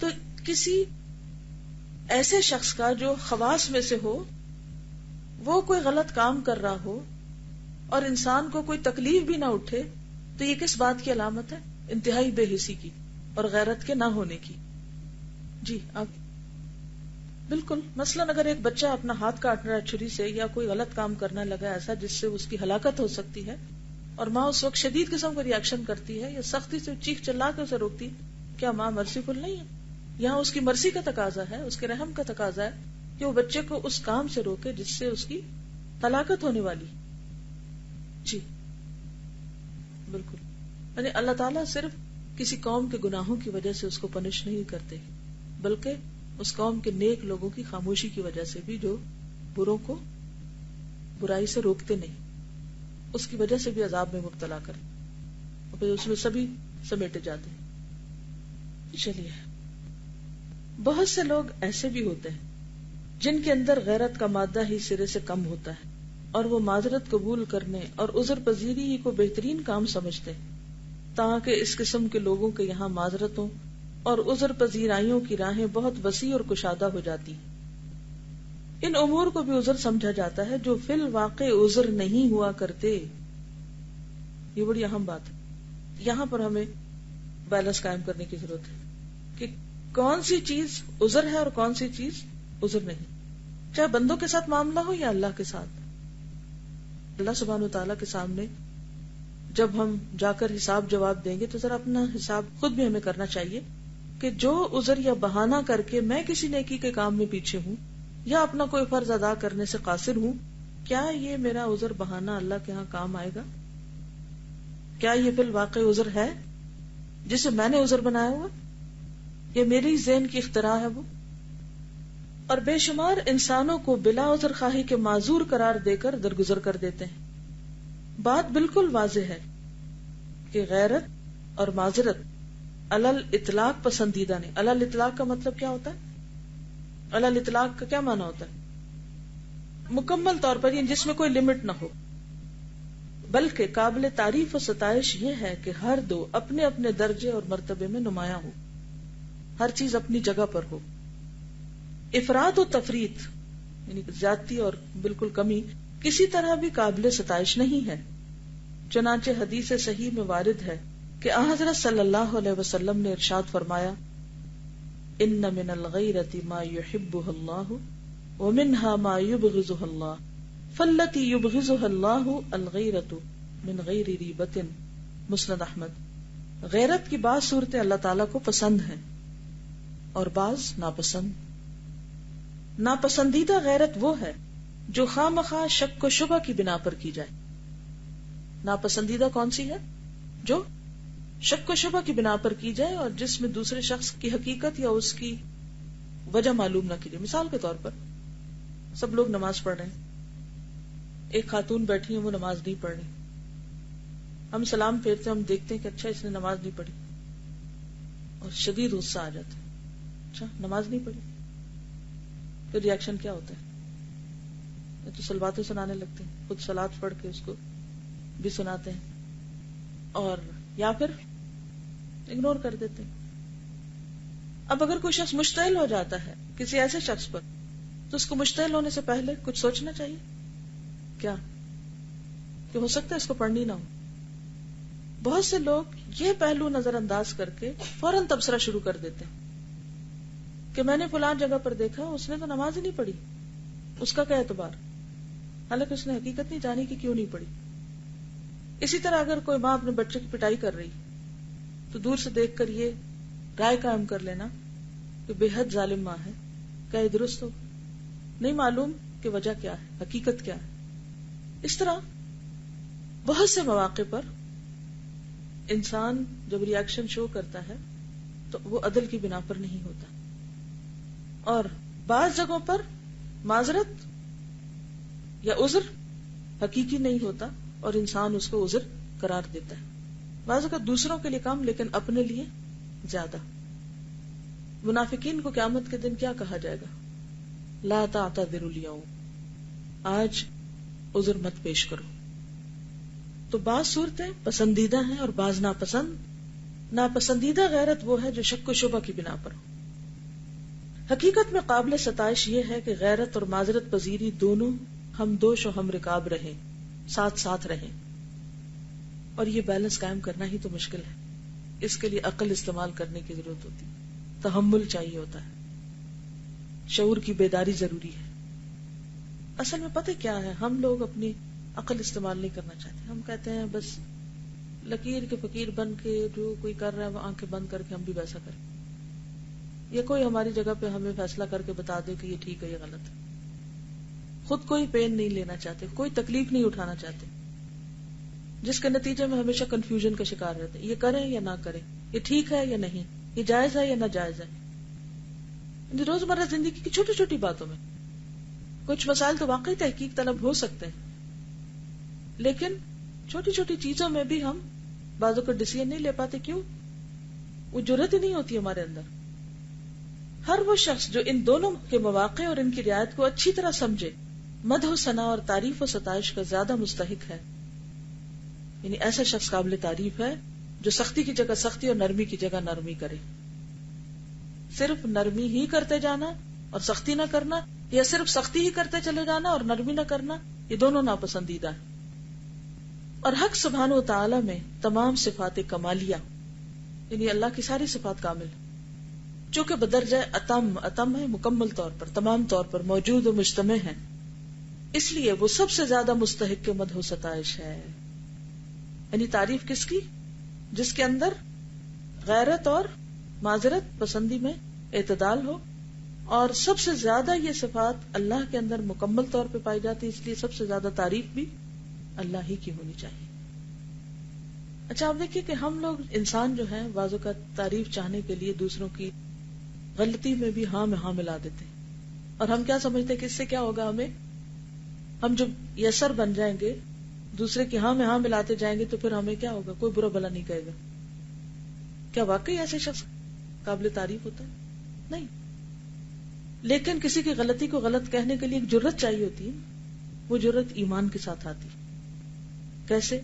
تو کسی ایسے شخص کا جو خواص میں سے ہو، وہ کوئی غلط کام کر رہا ہو اور انسان کو کوئی تکلیف بھی نہ اٹھے، تو یہ کس بات کی علامت ہے؟ انتہائی بے حسی کی اور غیرت کے نہ ہونے کی. جی آپ بالکل. مثلاً اگر ایک بچہ اپنا ہاتھ کاٹ رہا ہے چھری سے، یا کوئی غلط کام کرنے لگا ایسا جس سے اس کی ہلاکت ہو سکتی ہے، اور ماں اس وقت شدید قسم کا ریاکشن کرتی ہے یا سختی سے چیخ چلا کے اسے روکتی، کیا ماں مرسیفل نہیں ہے؟ یہاں اس کی مرسی کا تقاضا ہے، اس کے رحم کا تقاضا ہے کہ وہ بچے کو اس کام سے روکے جس سے اس کی ہلاکت ہونے والی. جی بالکل. یعنی اللہ تعالیٰ صرف کسی قوم کے گناہوں کی وجہ سے اس کو پنش نہیں کرتے، بلکہ اس قوم کے نیک لوگوں کی خاموشی کی وجہ سے بھی، جو بروں کو برائی سے روکتے نہیں، اس کی وجہ سے بھی عذاب میں مبتلا کرتے، اور پھر اس میں سبھی سمیٹے جاتے ہیں. چلیے، بہت سے لوگ ایسے بھی ہوتے ہیں جن کے اندر غیرت کا مادہ ہی سرے سے کم ہوتا ہے، اور وہ معذرت قبول کرنے اور عذر پذیری ہی کو بہترین کام سمجھتے ہیں، تاکہ اس قسم کے لوگوں کے یہاں معذرتوں اور عذر پذیرائیوں کی راہیں بہت وسیع اور کشادہ ہو جاتی ہیں. ان امور کو بھی عذر سمجھا جاتا ہے جو فی الواقع عذر نہیں ہوا کرتے. یہ بڑی اہم بات ہے، یہاں پر ہمیں بیلنس قائم کرنے کی ضرورت ہے کہ کون سی چیز عذر ہے اور کون سی چیز عذر نہیں. چاہے بندوں کے ساتھ معاملہ ہو یا اللہ کے ساتھ. اللہ سبحانہ و تعالیٰ کے سامنے جب ہم جا کر حساب جواب دیں گے تو ذرا اپنا حساب خود بھی ہمیں کرنا چاہیے کہ جو عذر یا بہانہ کر کے میں کسی نیکی کے کام میں پیچھے ہوں یا اپنا کوئی فرض ادا کرنے سے قاصر ہوں، کیا یہ میرا عذر بہانہ اللہ کے ہاں کام آئے گا؟ کیا یہ فی الواقع عذر ہے جسے میں نے عذر بنایا ہوا، یہ میری ذہن کی اختراع ہے وہ؟ اور بے شمار انسانوں کو بلا عذر خواہی کے معذور قرار دے کر درگزر کر دیتے ہیں. بات بالکل واضح ہے کہ غیرت اور معذرت علل اطلاق پسندیدہ نہیں. علل اطلاق کا مطلب کیا ہوتا ہے؟ علل اطلاق کا کیا معنی ہوتا ہے؟ مکمل طور پر جس میں کوئی لمٹ نہ ہو، بلکہ قابل تعریف و ستائش یہ ہے کہ ہر دو اپنے اپنے درجے اور مرتبے میں نمایاں ہو، ہر چیز اپنی جگہ پر ہو. افراد و تفریط یعنی زیادتی اور بالکل کمی کسی طرح بھی قابل ستائش نہیں ہے. چنانچہ حدیث صحیح میں وارد ہے کہ حضرت صلی اللہ علیہ وسلم نے ارشاد فرمایا، ان من الغیرۃ ما یحبها اللہ ومنها ما یبغضها اللہ فالتی یبغضها اللہ الغیرۃ من غیر ریبۃ. مسند احمد. غیرت کی بعض صورتیں اللہ تعالیٰ کو پسند ہیں اور بعض ناپسند. ناپسندیدہ غیرت وہ ہے جو خواہ مخواہ شک و شبہ کی بنا پر کی جائے. ناپسندیدہ کون سی ہے؟ جو شک و شبہ کی بنا پر کی جائے اور جس میں دوسرے شخص کی حقیقت یا اس کی وجہ معلوم نہ کی جائے. مثال کے طور پر سب لوگ نماز پڑھ رہے ہیں، ایک خاتون بیٹھی ہے وہ نماز نہیں پڑھ رہی، ہم سلام پھیرتے ہیں، ہم دیکھتے ہیں کہ اچھا اس نے نماز نہیں پڑھی، اور شدید غصہ آ جاتا ہے، اچھا نماز نہیں پڑھی. پھر ریاکشن کیا ہوتا ہے؟ تو سلواتیں سنانے لگتے ہیں، خود صلات پڑھ کے اس کو بھی سناتے ہیں، اور یا پھر اگنور کر دیتے ہیں. اب اگر کوئی شخص مشتعل ہو جاتا ہے کسی ایسے شخص پر، تو اس کو مشتعل ہونے سے پہلے کچھ سوچنا چاہیے. کیا کہ ہو سکتا ہے اس کو پڑھنی نہ ہو. بہت سے لوگ یہ پہلو نظر انداز کر کے فوراً تبصرہ شروع کر دیتے ہیں کہ میں نے فلان جگہ پر دیکھا اس نے تو نماز ہی نہیں پڑھی، اس کا کیا اعتبار، حالانکہ اس نے حقیقت نہیں جانی کہ کیوں نہیں پڑھی. اسی طرح اگر کوئی ماں اپنے بچے کی پٹائی کر رہی تو دور سے دیکھ کر یہ رائے قائم کر لینا کہ بے حد ظالم ماں ہے، کیا یہ درست ہو؟ نہیں معلوم کہ وجہ کیا ہے، حقیقت کیا ہے. اس طرح بہت سے مواقع پر انسان جب ریاکشن شو کرتا ہے تو وہ عدل کی بنا پر نہیں ہوتا، اور بعض جگہوں پر معذرت یا عذر حقیقی نہیں ہوتا اور انسان اس کو عذر قرار دیتا ہے. بعض اوقات دوسروں کے لیے کم لیکن اپنے لیے زیادہ. منافقین کو قیامت کے دن کیا کہا جائے گا؟ لا تعتذروا اليوم، آج عذر مت پیش کرو. تو بعض صورتیں پسندیدہ ہیں اور بعض ناپسند. ناپسندیدہ غیرت وہ ہے جو شک و شبہ کی بنا پر ہو. حقیقت میں قابل ستائش یہ ہے کہ غیرت اور معذرت پذیری دونوں ہم دوش و ہم رکاب رہیں، ساتھ ساتھ رہیں، اور یہ بیلنس قائم کرنا ہی تو مشکل ہے. اس کے لیے عقل استعمال کرنے کی ضرورت ہوتی، تحمل چاہیے ہوتا ہے، شعور کی بیداری ضروری ہے. اصل میں پتہ کیا ہے، ہم لوگ اپنی عقل استعمال نہیں کرنا چاہتے. ہم کہتے ہیں بس لکیر کے فقیر بن کے جو کوئی کر رہا ہے وہ آنکھیں بند کر کے ہم بھی ویسا کریں، یا کوئی ہماری جگہ پہ ہمیں فیصلہ کر کے بتا دے کہ یہ ٹھیک ہے یہ غلط ہے. خود کوئی پین نہیں لینا چاہتے، کوئی تکلیف نہیں اٹھانا چاہتے، جس کے نتیجے میں ہمیشہ کنفیوژن کا شکار رہتے ہیں. یہ کریں یا نہ کریں، یہ ٹھیک ہے یا نہیں، یہ جائز ہے یا ناجائز ہے. روزمرہ زندگی کی چھوٹی چھوٹی باتوں میں کچھ مسائل تو واقعی تحقیق طلب ہو سکتے ہیں، لیکن چھوٹی چھوٹی چیزوں میں بھی ہم بعضوں کو ڈیسیژن نہیں لے پاتے. کیوں؟ وہ جرأت ہی نہیں ہوتی ہمارے اندر. ہر وہ شخص جو ان دونوں کے مواقع اور ان کی رعایت کو اچھی طرح سمجھے، مدح و ثنا اور تعریف و ستائش کا زیادہ مستحق ہے. یعنی ایسا شخص قابل تعریف ہے جو سختی کی جگہ سختی اور نرمی کی جگہ نرمی کرے. صرف نرمی ہی کرتے جانا اور سختی نہ کرنا، یا صرف سختی ہی کرتے چلے جانا اور نرمی نہ کرنا، یہ دونوں ناپسندیدہ ہیں. اور حق سبحانہ و تعالی میں تمام صفات کمالیہ، یعنی اللہ کی ساری صفات کامل چونکہ بدرجہ اتم ہے، مکمل طور پر تمام طور پر موجود و مجتمع ہے، اس لیے وہ سب سے زیادہ مستحق کے مدح و ستائش ہے. یعنی تعریف کس کی؟ جس کے اندر غیرت اور معذرت پسندی میں اعتدال ہو، اور سب سے زیادہ یہ صفات اللہ کے اندر مکمل طور پہ پائی جاتی، اس لیے سب سے زیادہ تعریف بھی اللہ ہی کی ہونی چاہیے. اچھا آپ دیکھیے کہ ہم لوگ انسان جو ہیں بعض اوقات تعریف چاہنے کے لیے دوسروں کی غلطی میں بھی ہاں میں ہاں ملا دیتے ہیں، اور ہم کیا سمجھتے ہیں کہ اس سے کیا ہوگا، ہم جب یسر بن جائیں گے، دوسرے کی ہاں میں ہاں ملاتے جائیں گے تو پھر ہمیں کیا ہوگا، کوئی برا بلا نہیں کہے گا. کیا واقعی ایسے شخص قابل تعریف ہوتا ہے؟ نہیں. لیکن کسی کی غلطی کو غلط کہنے کے لیے ایک جرت چاہیے ہوتی ہے. وہ جرت ایمان کے ساتھ آتی. کیسے؟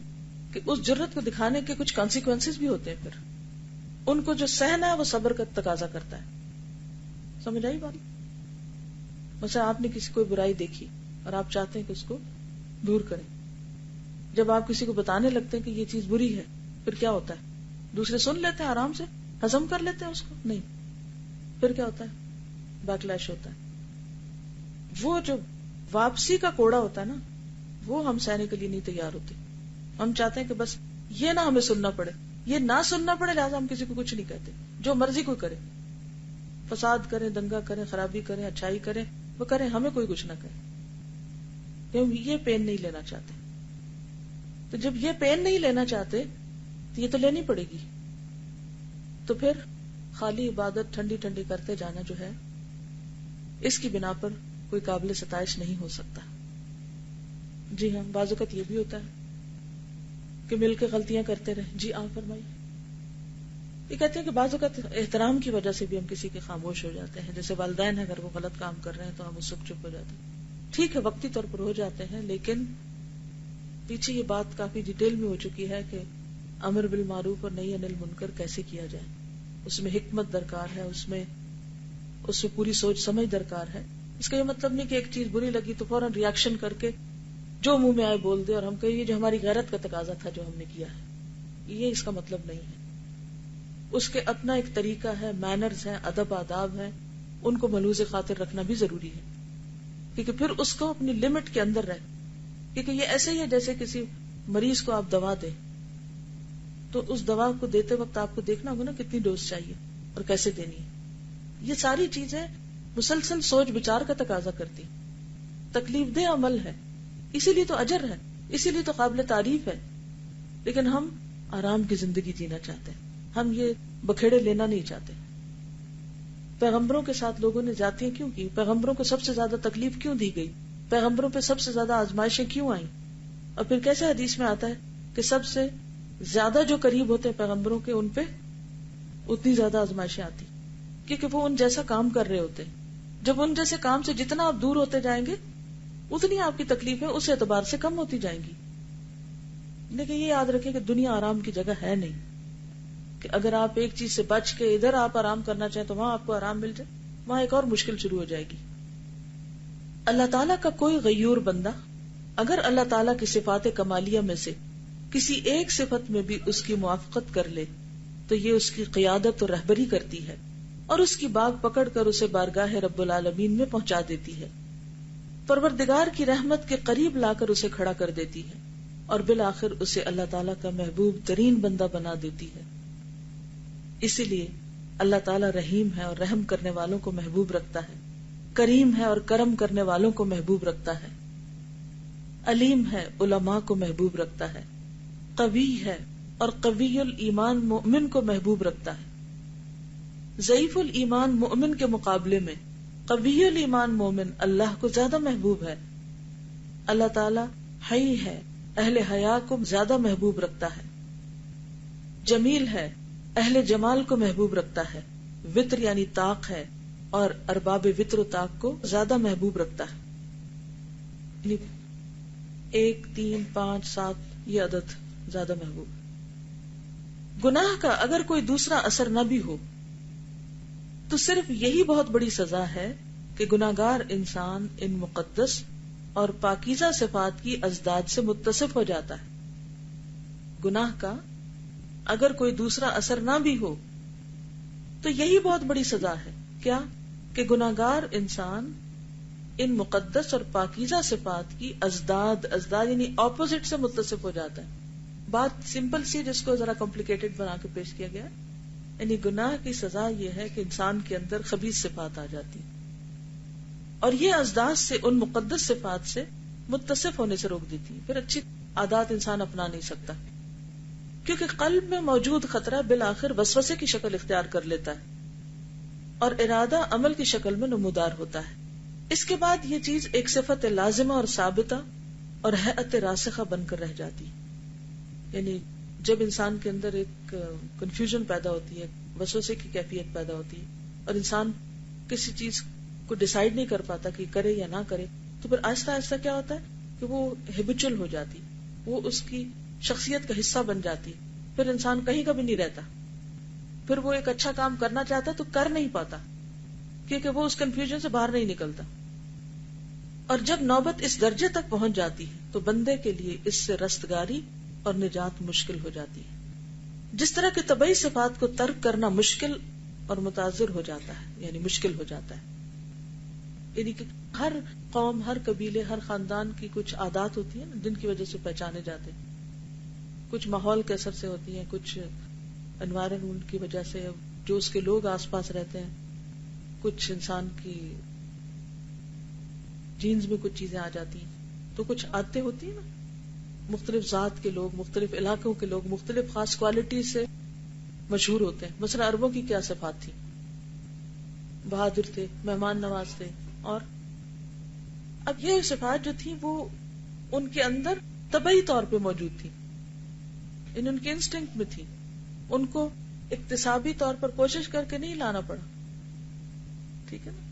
کہ اس جرت کو دکھانے کے کچھ کانسیکوینسز بھی ہوتے ہیں، پھر ان کو جو سہنا ہے وہ صبر کا تقاضا کرتا ہے. سمجھ آئی بات؟ مثلا آپ نے کسی کوئی برائی دیکھی اور آپ چاہتے ہیں کہ اس کو دور کریں. جب آپ کسی کو بتانے لگتے ہیں کہ یہ چیز بری ہے، پھر کیا ہوتا ہے؟ دوسرے سن لیتے ہیں، آرام سے ہضم کر لیتے ہیں اس کو؟ نہیں. پھر کیا ہوتا ہے؟ بیکلیش ہوتا ہے. وہ جو واپسی کا کوڑا ہوتا ہے نا، وہ ہم سہنے کے لیے نہیں تیار ہوتے. ہم چاہتے ہیں کہ بس یہ نہ ہمیں سننا پڑے، یہ نہ سننا پڑے، لہٰذا ہم کسی کو کچھ نہیں کہتے. جو مرضی کوئی کرے، فساد کریں، دنگا کریں، خرابی کریں، اچھائی کریں، وہ کریں، ہمیں کوئی کچھ نہ کہے. ہم یہ پین نہیں لینا چاہتے. تو جب یہ پین نہیں لینا چاہتے تو یہ تو لینی پڑے گی. تو پھر خالی عبادت ٹھنڈی ٹھنڈی کرتے جانا جو ہے، اس کی بنا پر کوئی قابل ستائش نہیں ہو سکتا. جی ہاں، بعض اوقات یہ بھی ہوتا ہے کہ مل کے غلطیاں کرتے رہے. جی آپ فرمائیے. یہ کہتے ہیں کہ بعض اوقات احترام کی وجہ سے بھی ہم کسی کے خاموش ہو جاتے ہیں. جیسے والدین اگر وہ غلط کام کر رہے ہیں تو ہم اس وقت چپ ہو جاتے ہیں. ٹھیک ہے، وقتی طور پر ہو جاتے ہیں، لیکن پیچھے یہ بات کافی ڈیٹیل میں ہو چکی ہے کہ امر بالمعروف اور نہی عن المنکر کیسے کیا جائے. اس میں حکمت درکار ہے، اس میں پوری سوچ سمجھ درکار ہے. اس کا یہ مطلب نہیں کہ ایک چیز بری لگی تو فوراً ریاکشن کر کے جو منہ میں آئے بول دے اور ہم کہیں یہ جو ہماری غیرت کا تقاضا تھا جو ہم نے کیا ہے. یہ اس کا مطلب نہیں ہے. اس کے اپنا ایک طریقہ ہے، مینرز ہیں، ادب آداب ہیں، ان کو ملحوظ خاطر رکھنا بھی ضروری ہے، کیونکہ پھر اس کو اپنی لمٹ کے اندر رہے. کیونکہ یہ ایسے ہی ہے جیسے کسی مریض کو آپ دوا دیں تو اس دوا کو دیتے وقت آپ کو دیکھنا ہوگا نا کتنی ڈوز چاہیے اور کیسے دینی ہے. یہ ساری چیزیں مسلسل سوچ بچار کا تقاضا کرتی. تکلیف دہ عمل ہے، اسی لیے تو اجر ہے، اسی لیے تو قابل تعریف ہے. لیکن ہم آرام کی زندگی جینا چاہتے ہیں، ہم یہ بکھیڑے لینا نہیں چاہتے. پیغمبروں کے ساتھ لوگوں نے زیادتیاں کیوں کی؟ پیغمبروں کو سب سے زیادہ تکلیف کیوں دی گئی؟ پیغمبروں پہ سب سے زیادہ آزمائشیں کیوں آئیں؟ اور پھر کیسے حدیث میں آتا ہے کہ سب سے زیادہ جو قریب ہوتے ہیں پیغمبروں کے، ان پہ اتنی زیادہ آزمائشیں آتی، کیونکہ وہ ان جیسا کام کر رہے ہوتے. جب ان جیسے کام سے جتنا آپ دور ہوتے جائیں گے اتنی آپ کی تکلیفیں اس اعتبار سے کم ہوتی جائیں گی. لیکن یہ یاد رکھیں کہ دنیا آرام کی جگہ ہے نہیں، کہ اگر آپ ایک چیز سے بچ کے ادھر آپ آرام کرنا چاہیں تو وہاں آپ کو آرام مل جائے. وہاں ایک اور مشکل شروع ہو جائے گی. اللہ تعالیٰ کا کوئی غیور بندہ اگر اللہ تعالیٰ کی صفات کمالیہ میں سے کسی ایک صفت میں بھی اس کی موافقت کر لے تو یہ اس کی قیادت اور رہبری کرتی ہے اور اس کی باگ پکڑ کر اسے بارگاہ رب العالمین میں پہنچا دیتی ہے. پروردگار کی رحمت کے قریب لا کر اسے کھڑا کر دیتی ہے اور بالآخر اسے اللہ تعالیٰ کا محبوب ترین بندہ بنا دیتی ہے. اسی لیے اللہ تعالیٰ رحیم ہے اور رحم کرنے والوں کو محبوب رکھتا ہے، کریم ہے اور کرم کرنے والوں کو محبوب رکھتا ہے، علیم ہے علماء کو محبوب رکھتا ہے، قوی ہے اور قوی الایمان مؤمن کو محبوب رکھتا ہے. ضعیف الایمان مؤمن کے مقابلے میں قوی الایمان مومن اللہ کو زیادہ محبوب ہے. اللہ تعالیٰ حی ہے، اہل حیا کو زیادہ محبوب رکھتا ہے. جمیل ہے، اہل جمال کو محبوب رکھتا ہے. وطر یعنی طاق ہے اور ارباب وطر و طاق کو زیادہ محبوب رکھتا ہے. 1 3 5 7 یہ عدد زیادہ محبوب. گناہ کا اگر کوئی دوسرا اثر نہ بھی ہو تو صرف یہی بہت بڑی سزا ہے کہ گناہگار انسان ان مقدس اور پاکیزہ صفات کی ازداد سے متصف ہو جاتا ہے. گناہ کا اگر کوئی دوسرا اثر نہ بھی ہو تو یہی بہت بڑی سزا ہے. کیا؟ کہ گناہگار انسان ان مقدس اور پاکیزہ صفات کی ازداد یعنی اپوزٹ سے متصف ہو جاتا ہے. بات سمپل سی جس کو ذرا کمپلیکیٹڈ بنا کے پیش کیا گیا. یعنی گناہ کی سزا یہ ہے کہ انسان کے اندر خبیث صفات آ جاتی اور یہ ازداد سے ان مقدس صفات سے متصف ہونے سے روک دیتی. پھر اچھی عادات انسان اپنا نہیں سکتا کیونکہ قلب میں موجود خطرہ بالآخر وسوسے کی شکل اختیار کر لیتا ہے اور ارادہ عمل کی شکل میں نمودار ہوتا ہے. اس کے بعد یہ چیز ایک صفت لازمہ اور ثابتہ اور ہیئت راسخہ بن کر رہ جاتی. یعنی جب انسان کے اندر ایک کنفیوژن پیدا ہوتی ہے، وسوسے کی کیفیت پیدا ہوتی ہے اور انسان کسی چیز کو ڈیسائیڈ نہیں کر پاتا کہ کرے یا نہ کرے، تو پھر آہستہ آہستہ کیا ہوتا ہے کہ وہ ہیبچل ہو جاتی، وہ اس کی شخصیت کا حصہ بن جاتی. پھر انسان کہیں کا بھی نہیں رہتا. پھر وہ ایک اچھا کام کرنا چاہتا تو کر نہیں پاتا کیونکہ وہ اس کنفیوژن سے باہر نہیں نکلتا. اور جب نوبت اس درجے تک پہنچ جاتی ہے تو بندے کے لیے اس سے رستگاری اور نجات مشکل ہو جاتی ہے. جس طرح کہ طبعی صفات کو ترک کرنا مشکل اور متاثر ہو جاتا ہے، یعنی مشکل ہو جاتا ہے. یعنی کہ ہر قوم، ہر قبیلے، ہر خاندان کی کچھ عادات ہوتی ہیں جن کی وجہ سے پہچانے جاتے ہیں. کچھ ماحول کے اثر سے ہوتی ہیں، کچھ انوائرمنٹ کی وجہ سے جو اس کے لوگ آس پاس رہتے ہیں، کچھ انسان کی جینز میں کچھ چیزیں آ جاتی ہیں. تو کچھ عادتیں ہوتی ہیں نا، مختلف ذات کے لوگ، مختلف علاقوں کے لوگ مختلف خاص کوالٹی سے مشہور ہوتے ہیں. مثلا عربوں کی کیا صفات تھی؟ بہادر تھے، مہمان نواز تھے. اور اب یہ صفات جو تھی وہ ان کے اندر طبعی طور پہ موجود تھی، ان کے انسٹنکٹ میں تھی. ان کو اکتسابی طور پر کوشش کر کے نہیں لانا پڑا. ٹھیک ہے نا؟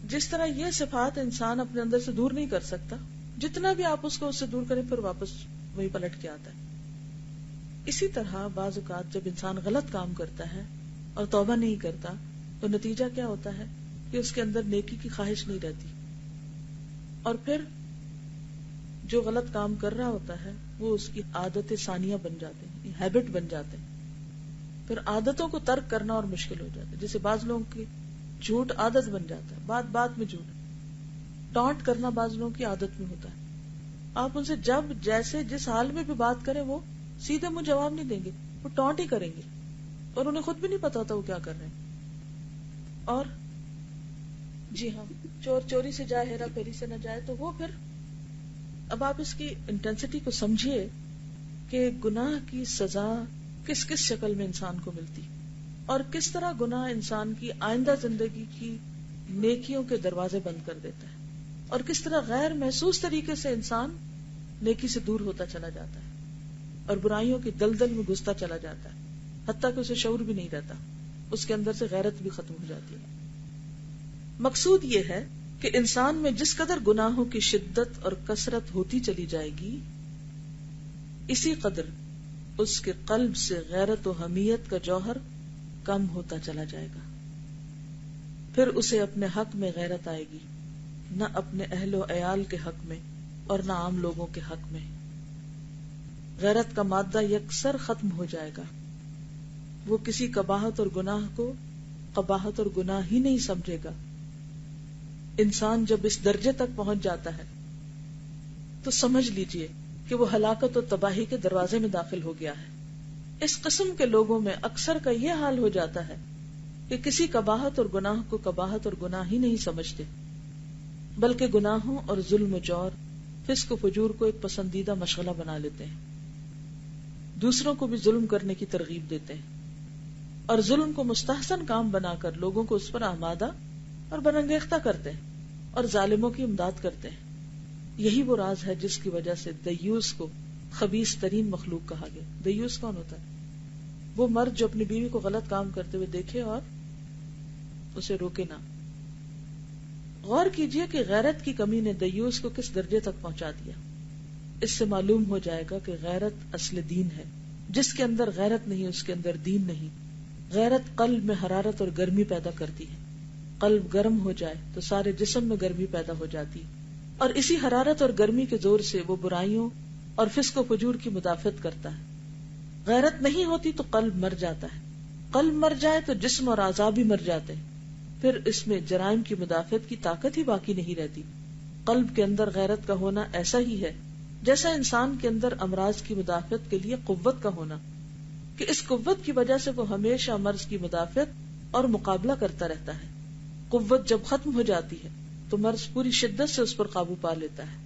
جس طرح یہ صفات انسان اپنے اندر سے دور نہیں کر سکتا، جتنا بھی آپ اس کو اس سے دور کریں پھر واپس وہی پلٹ کے آتا ہے. اسی طرح بعض اوقات جب انسان غلط کام کرتا ہے اور توبہ نہیں کرتا تو نتیجہ کیا ہوتا ہے کہ اس کے اندر نیکی کی خواہش نہیں رہتی اور پھر جو غلط کام کر رہا ہوتا ہے وہ اس کی عادت ثانیہ بن جاتے ہیں، ہیبٹ بن جاتے ہیں. پھر عادتوں کو ترک کرنا اور مشکل ہو جاتا ہے. جیسے بعض لوگوں کی جھوٹ عادت بن جاتا ہے، بات بات میں جھوٹ. ٹانٹ کرنا بعض لوگوں کی عادت میں ہوتا ہے. آپ ان سے جب جیسے جس حال میں بھی بات کریں وہ سیدھے منہ جواب نہیں دیں گے، وہ ٹانٹ ہی کریں گے اور انہیں خود بھی نہیں پتا ہوتا وہ کیا کر رہے ہیں. اور جی ہاں، چور چوری سے جائے، ہیرا پھیری سے نہ جائے. تو وہ پھر اب آپ اس کی انٹینسٹی کو سمجھیے کہ گناہ کی سزا کس کس شکل میں انسان کو ملتی اور کس طرح گناہ انسان کی آئندہ زندگی کی نیکیوں کے دروازے بند کر دیتا ہے اور کس طرح غیر محسوس طریقے سے انسان نیکی سے دور ہوتا چلا جاتا ہے اور برائیوں کی دلدل میں گھستا چلا جاتا ہے، حتیٰ کہ اسے شعور بھی نہیں رہتا، اس کے اندر سے غیرت بھی ختم ہو جاتی ہے. مقصود یہ ہے کہ انسان میں جس قدر گناہوں کی شدت اور کثرت ہوتی چلی جائے گی اسی قدر اس کے قلب سے غیرت و حمیت کا جوہر کم ہوتا چلا جائے گا. پھر اسے اپنے حق میں غیرت آئے گی، نہ اپنے اہل و عیال کے حق میں اور نہ عام لوگوں کے حق میں۔ غیرت کا مادہ یکسر ختم ہو جائے گا، وہ کسی قباحت اور گناہ کو قباحت اور گناہ ہی نہیں سمجھے گا۔ انسان جب اس درجے تک پہنچ جاتا ہے تو سمجھ لیجئے کہ وہ ہلاکت اور تباہی کے دروازے میں داخل ہو گیا ہے۔ اس قسم کے لوگوں میں اکثر کا یہ حال ہو جاتا ہے کہ کسی قباحت اور گناہ کو قباحت اور گناہ ہی نہیں سمجھتے، بلکہ گناہوں اور ظلم و جور، فسق و فجور کو ایک پسندیدہ مشغلہ بنا لیتے ہیں، دوسروں کو بھی ظلم کرنے کی ترغیب دیتے ہیں، اور ظلم کو مستحسن کام بنا کر لوگوں کو اس پر آمادہ اور برانگیختہ کرتے ہیں اور ظالموں کی امداد کرتے ہیں۔ یہی وہ راز ہے جس کی وجہ سے دیوس کو خبیث ترین مخلوق کہا گیا۔ دیوس کون ہوتا ہے؟ وہ مرد جو اپنی بیوی کو غلط کام کرتے ہوئے دیکھے اور اسے روکے نہ۔ غور کیجئے کہ غیرت کی کمی نے دیوس کو کس درجے تک پہنچا دیا۔ اس سے معلوم ہو جائے گا کہ غیرت اصل دین ہے۔ جس کے اندر غیرت نہیں اس کے اندر دین نہیں۔ غیرت قلب میں حرارت اور گرمی پیدا کرتی ہے۔ قلب گرم ہو جائے تو سارے جسم میں گرمی پیدا ہو جاتی ہے، اور اسی حرارت اور گرمی کے زور سے وہ برائیوں اور فسق و فجور کی مدافعت کرتا ہے۔ غیرت نہیں ہوتی تو قلب مر جاتا ہے، قلب مر جائے تو جسم اور اعضاء بھی مر جاتے ہیں، پھر اس میں جرائم کی مدافعت کی طاقت ہی باقی نہیں رہتی۔ قلب کے اندر غیرت کا ہونا ایسا ہی ہے جیسا انسان کے اندر امراض کی مدافعت کے لیے قوت کا ہونا، کہ اس قوت کی وجہ سے وہ ہمیشہ مرض کی مدافعت اور مقابلہ کرتا رہتا ہے۔ قوت جب ختم ہو جاتی ہے تو مرض پوری شدت سے اس پر قابو پا لیتا ہے،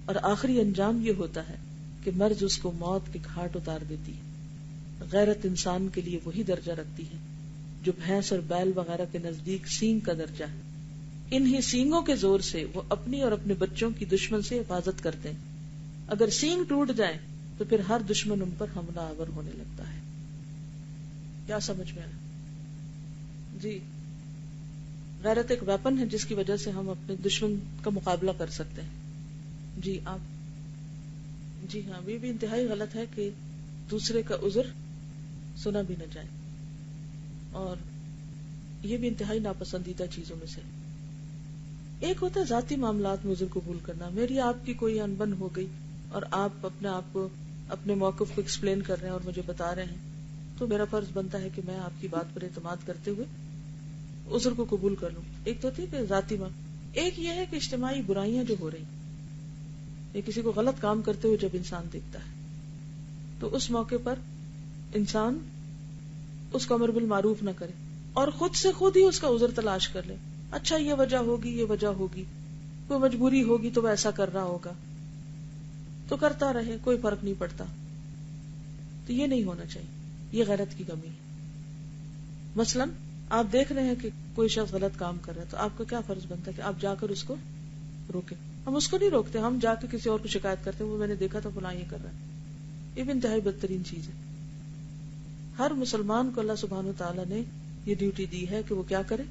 اور آخری انجام یہ ہوتا ہے کہ مرض اس کو موت کے گھاٹ اتار دیتی ہے۔ غیرت انسان کے لیے وہی درجہ رکھتی ہے جو بھینس اور بیل وغیرہ کے نزدیک سینگ کا درجہ ہے۔ انہی سینگوں کے زور سے وہ اپنی اور اپنے بچوں کی دشمن سے حفاظت کرتے ہیں۔ اگر سینگ ٹوٹ جائیں تو پھر ہر دشمن ان پر حملہ آور ہونے لگتا ہے۔ کیا سمجھ میں آیا؟ جی، غیرت ایک ویپن ہے جس کی وجہ سے ہم اپنے دشمن کا مقابلہ کر سکتے ہیں۔ جی آپ، جی ہاں، یہ بھی انتہائی غلط ہے کہ دوسرے کا عذر سنا بھی نہ جائے، اور یہ بھی انتہائی ناپسندیدہ چیزوں میں سے۔ ایک ہوتا ہے ذاتی معاملات میں عذر قبول کرنا، میری آپ کی کوئی انبن ہو گئی اور آپ اپنے آپ کو اپنے موقف کو ایکسپلین کر رہے ہیں اور مجھے بتا رہے ہیں، تو میرا فرض بنتا ہے کہ میں آپ کی بات پر اعتماد کرتے ہوئے عذر کو قبول کر لوں۔ ایک تو ٹھیک ہے ذاتی ایک یہ ہے کہ اجتماعی برائیاں جو ہو رہی، یا کسی کو غلط کام کرتے ہوئے جب انسان دیکھتا ہے تو اس موقع پر انسان اس کو امر بالمعروف نہ کرے اور خود سے خود ہی اس کا عذر تلاش کر لے۔ اچھا یہ وجہ ہوگی، یہ وجہ ہوگی، کوئی مجبوری ہوگی تو وہ ایسا کر رہا ہوگا، تو کرتا رہے، کوئی فرق نہیں پڑتا۔ تو یہ نہیں ہونا چاہیے، یہ غیرت کی کمی ہے۔ مثلاً آپ دیکھ رہے ہیں کہ کوئی شخص غلط کام کر رہا ہے تو آپ کا کیا فرض بنتا ہے کہ آپ جا کر اس کو روکیں۔ ہم اس کو نہیں روکتے، ہم جا کے کسی اور کو شکایت کرتے ہیں، وہ میں نے دیکھا تھا فلاں یہ کر رہا ہے۔ یہ بھی انتہائی بدترین چیز ہے۔ ہر مسلمان کو اللہ سبحانہ وتعالیٰ نے یہ ڈیوٹی دی ہے کہ وہ کیا کرے،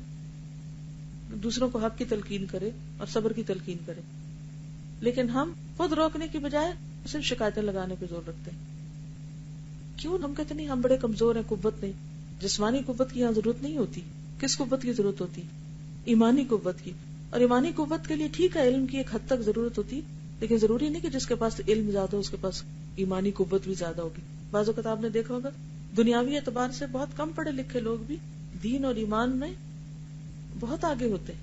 دوسروں کو حق کی تلقین کرے اور صبر کی تلقین کرے، لیکن ہم خود روکنے کی بجائے صرف شکایتیں لگانے پہ زور رکھتے ہیں۔ کیوں؟ ہم کہتے نہیں ہم بڑے کمزور ہیں، قوت نہیں۔ جسمانی قوت کی یہاں ضرورت نہیں ہوتی۔ کس قوت کی ضرورت ہوتی؟ ایمانی قوت کی۔ اور ایمانی قوت کے لیے ٹھیک ہے علم کی ایک حد تک ضرورت ہوتی، لیکن ضروری نہیں کہ جس کے پاس علم زیادہ ہو اس کے پاس ایمانی قوت بھی زیادہ ہوگی۔ بعض اوقات آپ نے دیکھا ہوگا دنیاوی اعتبار سے بہت کم پڑھے لکھے لوگ بھی دین اور ایمان میں بہت آگے ہوتے ہیں،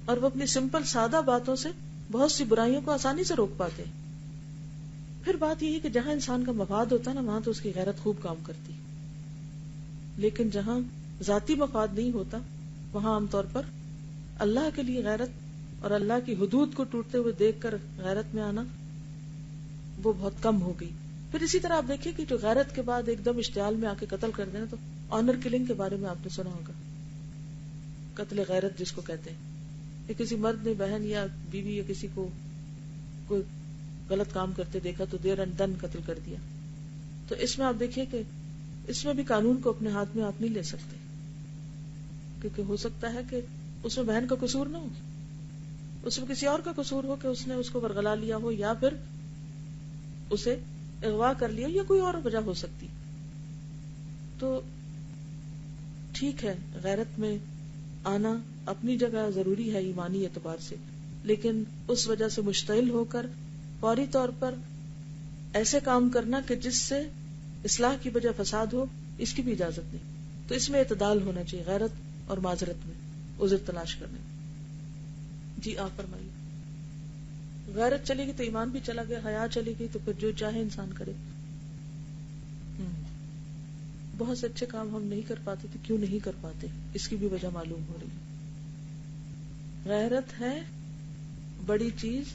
اور وہ اپنی سمپل سادہ باتوں سے بہت سی برائیوں کو آسانی سے روک پاتے ہیں۔ پھر بات یہ ہے کہ جہاں انسان کا مفاد ہوتا ہے نا، وہاں تو اس کی غیرت خوب کام کرتی ہے، لیکن جہاں ذاتی مفاد نہیں ہوتا وہاں عام طور پر اللہ کے لیے غیرت اور اللہ کی حدود کو ٹوٹتے ہوئے دیکھ کر غیرت میں آنا وہ بہت کم ہو گئی۔ پھر اسی طرح آپ دیکھیں کہ جو غیرت کے بعد ایک دم اشتعال میں آ کے قتل کر دینا، تو آنر کلنگ کے بارے میں آپ نے سنا ہوگا، قتل غیرت جس کو کہتے ہیں، کہ کسی مرد نے بہن یا بیوی یا کسی کو کوئی غلط کام کرتے دیکھا تو دیر اینڈ دن قتل کر دیا۔ تو اس میں آپ دیکھیے کہ اس میں بھی قانون کو اپنے ہاتھ میں آپ نہیں لے سکتے، کیونکہ ہو سکتا ہے کہ اس میں بہن کا قصور نہ ہو، اس میں کسی اور کا قصور ہو کہ اس نے اس کو ورغلا لیا ہو، یا پھر اسے اغوا کر لیا، یا کوئی اور وجہ ہو سکتی۔ تو ٹھیک ہے غیرت میں آنا اپنی جگہ ضروری ہے ایمانی اعتبار سے، لیکن اس وجہ سے مشتعل ہو کر فوری طور پر ایسے کام کرنا کہ جس سے اصلاح کی بجائے فساد ہو، اس کی بھی اجازت نہیں. تو اس میں اعتدال ہونا چاہیے، غیرت اور معذرت میں، عذر تلاش کرنے میں. جی آپ فرمائیے. غیرت چلی گئی تو ایمان بھی چلا گیا، حیا چلی گئی تو پھر جو چاہے انسان کرے. بہت سے اچھے کام ہم نہیں کر پاتے تو کیوں نہیں کر پاتے، اس کی بھی وجہ معلوم ہو رہی ہے. غیرت ہے بڑی چیز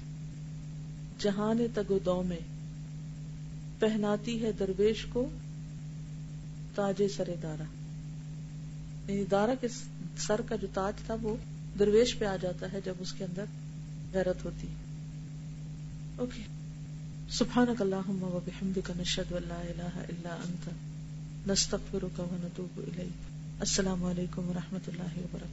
جہان تگ و دو میں، پہناتی ہے درویش کو تاج سر دارا. یعنی دارا کے سر کا جو تاج تھا وہ درویش پہ آ جاتا ہے جب اس کے اندر غیرت ہوتی ہے. اوکے. سبحانک اللہم و بحمدک نشہد ان لا الہ الا انت نستغفرک و نتوب الیک. السلام علیکم و رحمۃ اللہ وبرکاتہ.